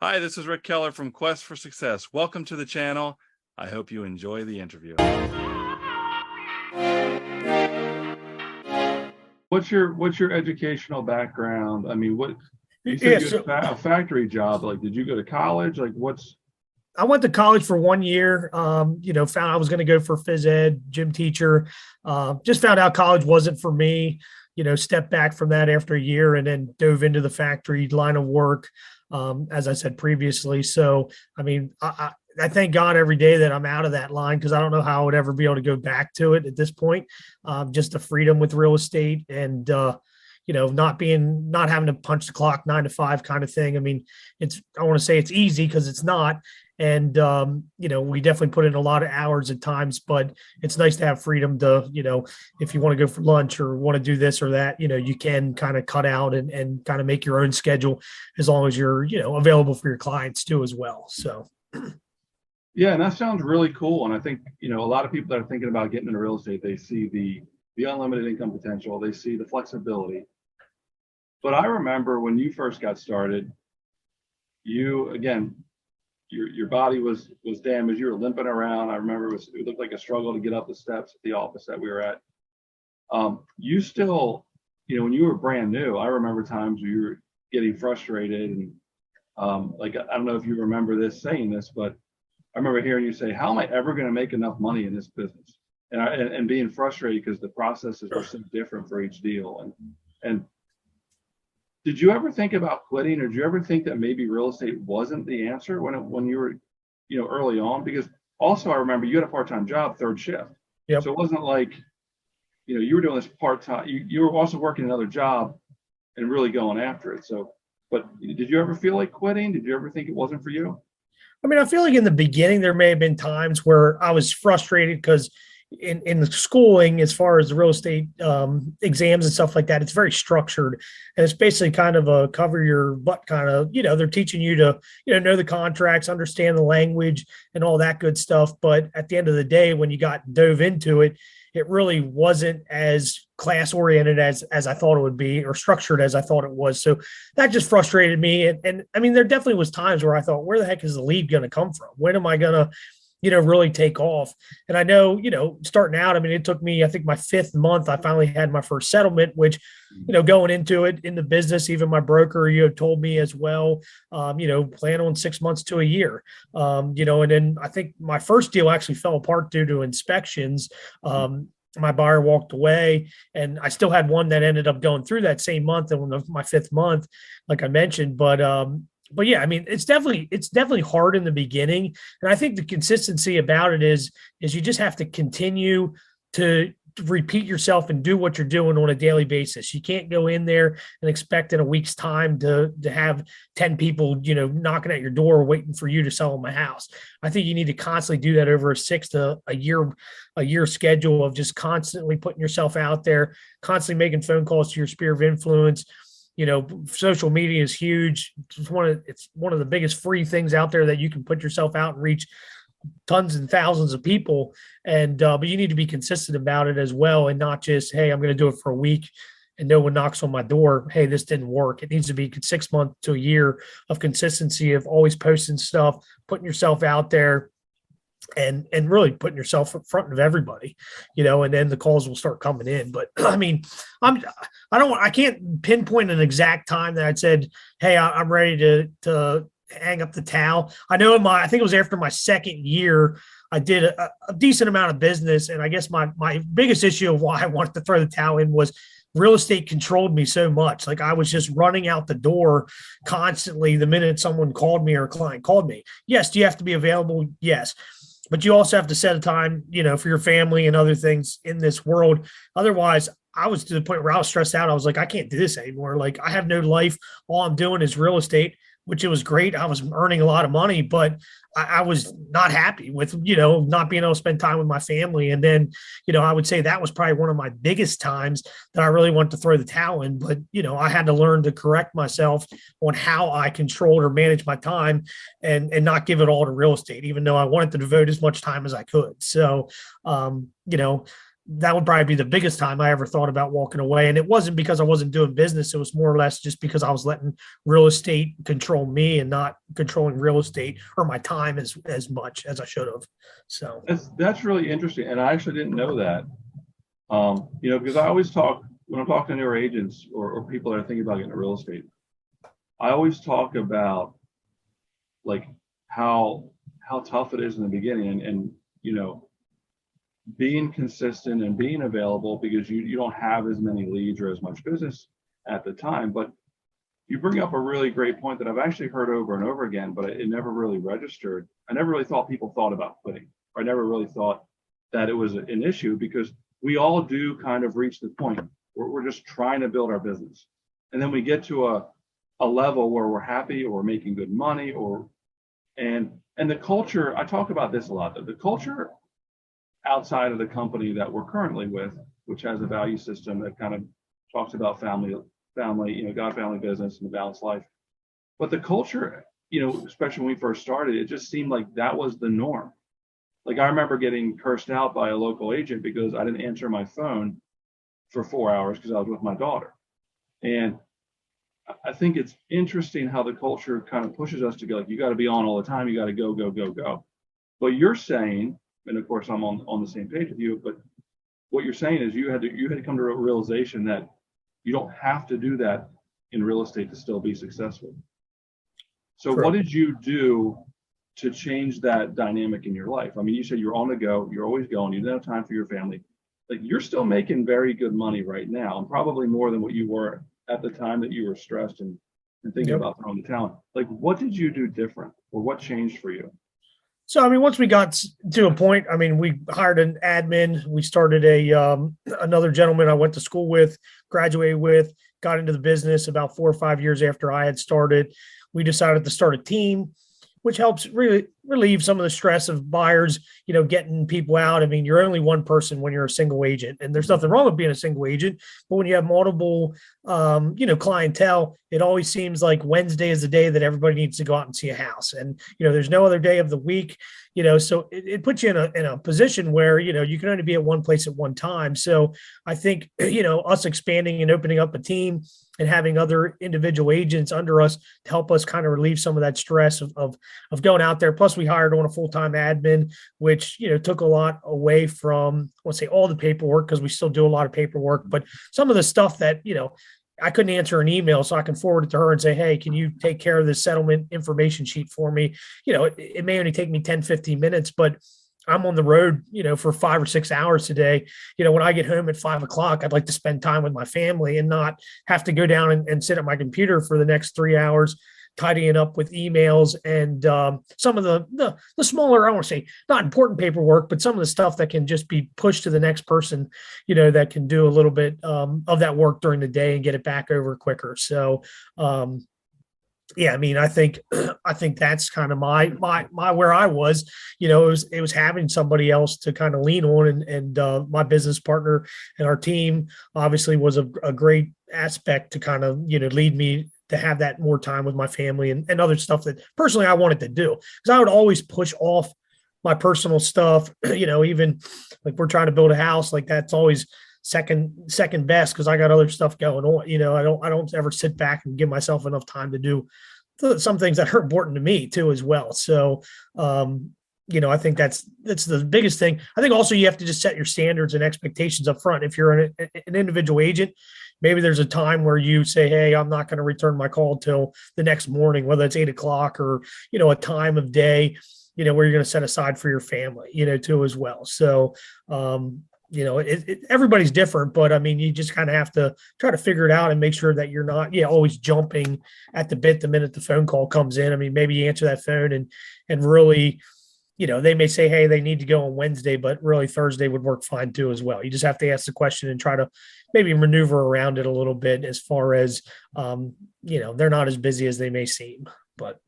Hi, this is Rick Keller from Quest for Success. Welcome to the channel. I hope you enjoy the interview. What's your educational background? I mean, what you said Yeah, you so had a factory job. Like, did you go to college? Like, what's I went to college for 1 year. Found I was going to go for phys ed, gym teacher. Just found out college wasn't for me. Stepped back from that after a year and then dove into the factory line of work, as I said previously. So, I thank God every day that I'm out of that line because I don't know how I would ever be able to go back to it at this point. Just the freedom with real estate and not having to punch the clock 9 to 5 kind of thing. I mean, I want to say it's easy because it's not. And, we definitely put in a lot of hours at times, but it's nice to have freedom to, if you want to go for lunch or want to do this or that, you can kind of cut out and kind of make your own schedule as long as you're, available for your clients too, as well. So, yeah, and that sounds really cool. And I think, a lot of people that are thinking about getting into real estate, they see the unlimited income potential, they see the flexibility. But I remember when you first got started, your body was damaged. You were limping around. I remember it looked like a struggle to get up the steps at the office that we were at. You still, when you were brand new, I remember times where you were getting frustrated and like, I don't know if you remember saying this, but I remember hearing you say, "How am I ever going to make enough money in this business?" And being frustrated because the processes were so different for each deal. And did you ever think about quitting, or did you ever think that maybe real estate wasn't the answer when you were, early on? Because also I remember you had a part-time job, third shift. yep. So it wasn't like, you were doing this part-time. You were also working another job and really going after it. So, but did you ever feel like quitting? Did you ever think it wasn't for you? I feel like in the beginning, there may have been times where I was frustrated because in the schooling, as far as the real estate exams and stuff like that, it's very structured. And it's basically kind of a cover your butt kind of, they're teaching you to, know the contracts, understand the language and all that good stuff. But at the end of the day, when you got dove into it, it really wasn't as class oriented as I thought it would be, or structured as I thought it was. So that just frustrated me. And I mean, there definitely was times where I thought, where the heck is the lead going to come from? When am I going to, really take off? And I know, starting out, I mean, it took me, I think my 5th month, I finally had my first settlement, which, going into it in the business, even my broker, told me as well, plan on 6 months to a year, and then I think my first deal actually fell apart due to inspections. My buyer walked away, and I still had one that ended up going through that same month and my 5th month, like I mentioned. But yeah, I mean, it's definitely hard in the beginning. And I think the consistency about it is you just have to continue to repeat yourself and do what you're doing on a daily basis. You can't go in there and expect in a week's time to have 10 people, knocking at your door waiting for you to sell them a house. I think you need to constantly do that over a year schedule of just constantly putting yourself out there, constantly making phone calls to your sphere of influence. Social media is huge. It's one of the biggest free things out there that you can put yourself out and reach tons and thousands of people. And but you need to be consistent about it as well, and not just, hey, I'm going to do it for a week and no one knocks on my door. Hey, this didn't work. It needs to be 6 months to a year of consistency, of always posting stuff, putting yourself out there, and really putting yourself in front of everybody, and then the calls will start coming in. But I mean, I can't pinpoint an exact time that I said, hey, I'm ready to hang up the towel. I know I think it was after my 2nd year, I did a decent amount of business. And I guess my biggest issue of why I wanted to throw the towel in was real estate controlled me so much. Like, I was just running out the door constantly the minute someone called me or a client called me. Yes. Do you have to be available? Yes. But you also have to set a time, for your family and other things in this world. Otherwise, I was to the point where I was stressed out. I was like, I can't do this anymore. Like, I have no life. All I'm doing is real estate, which it was great. I was earning a lot of money, but I was not happy with, not being able to spend time with my family. And then, I would say that was probably one of my biggest times that I really wanted to throw the towel in. But, I had to learn to correct myself on how I controlled or manage my time and not give it all to real estate, even though I wanted to devote as much time as I could. So, that would probably be the biggest time I ever thought about walking away. And it wasn't because I wasn't doing business. It was more or less just because I was letting real estate control me and not controlling real estate or my time as much as I should have. So That's really interesting. And I actually didn't know that. Because I always talk when I'm talking to newer agents or people that are thinking about getting into real estate, I always talk about like how tough it is in the beginning and being consistent and being available because you don't have as many leads or as much business at the time. But you bring up a really great point that I've actually heard over and over again, but it never really registered. I never really thought people thought about quitting. I never really thought that it was an issue because we all do kind of reach the point where we're just trying to build our business. And then we get to a level where we're happy or making good money and the culture, I talk about this a lot, the culture outside of the company that we're currently with, which has a value system that kind of talks about family, God, family, business, and a balanced life. But the culture, especially when we first started, it just seemed like that was the norm. Like I remember getting cursed out by a local agent because I didn't answer my phone for 4 hours because I was with my daughter. And I think it's interesting how the culture kind of pushes us to go, like, you got to be on all the time. You got to go, go, go, go. But you're saying, and of course I'm on the same page with you, but what you're saying is you had to come to a realization that you don't have to do that in real estate to still be successful. So Correct. What did you do to change that dynamic in your life? I mean, you said you're on the go, you're always going, you don't have time for your family. Like you're still making very good money right now, and probably more than what you were at the time that you were stressed and thinking about throwing the talent. Like, what did you do different, or what changed for you? So, I mean, once we got to a point, I mean, we hired an admin. We started another gentleman I went to school with, graduated with, got into the business about 4 or 5 years after I had started. We decided to start a team, which helps really relieve some of the stress of buyers, getting people out. I mean, you're only one person when you're a single agent, and there's nothing wrong with being a single agent. But when you have multiple, clientele, it always seems like Wednesday is the day that everybody needs to go out and see a house. And, there's no other day of the week, so it puts you in a position where, you can only be at one place at one time. So I think, us expanding and opening up a team and having other individual agents under us to help us kind of relieve some of that stress of going out there. Plus we hired on a full-time admin, which, took a lot away from, let's say, all the paperwork, because we still do a lot of paperwork, but some of the stuff that, I couldn't answer an email, so I can forward it to her and say, hey, can you take care of this settlement information sheet for me? It may only take me 10, 15 minutes, but I'm on the road, for 5 or 6 hours today. When I get home at 5 o'clock, I'd like to spend time with my family and not have to go down and sit at my computer for the next 3 hours, tidying up with emails and some of the smaller, I don't want to say not important paperwork, but some of the stuff that can just be pushed to the next person, that can do a little bit of that work during the day and get it back over quicker. So, yeah, I mean, I think that's kind of my where I was, it was having somebody else to kind of lean on, and my business partner and our team obviously was a great aspect to kind of, lead me to have that more time with my family and other stuff that personally I wanted to do, because I would always push off my personal stuff, even like we're trying to build a house, like that's always second best because I got other stuff going on. I don't ever sit back and give myself enough time to do some things that are important to me too as well. So I think that's the biggest thing. I think also you have to just set your standards and expectations up front. If you're an individual agent, maybe there's a time where you say, hey, I'm not going to return my call till the next morning, whether it's 8 o'clock or, a time of day, where you're going to set aside for your family, too, as well. So, everybody's different, but I mean, you just kind of have to try to figure it out and make sure that you're not, always jumping at the bit the minute the phone call comes in. I mean, maybe you answer that phone and really, they may say, hey, they need to go on Wednesday, but really Thursday would work fine too as well. You just have to ask the question and try to maybe maneuver around it a little bit as far as, they're not as busy as they may seem, but.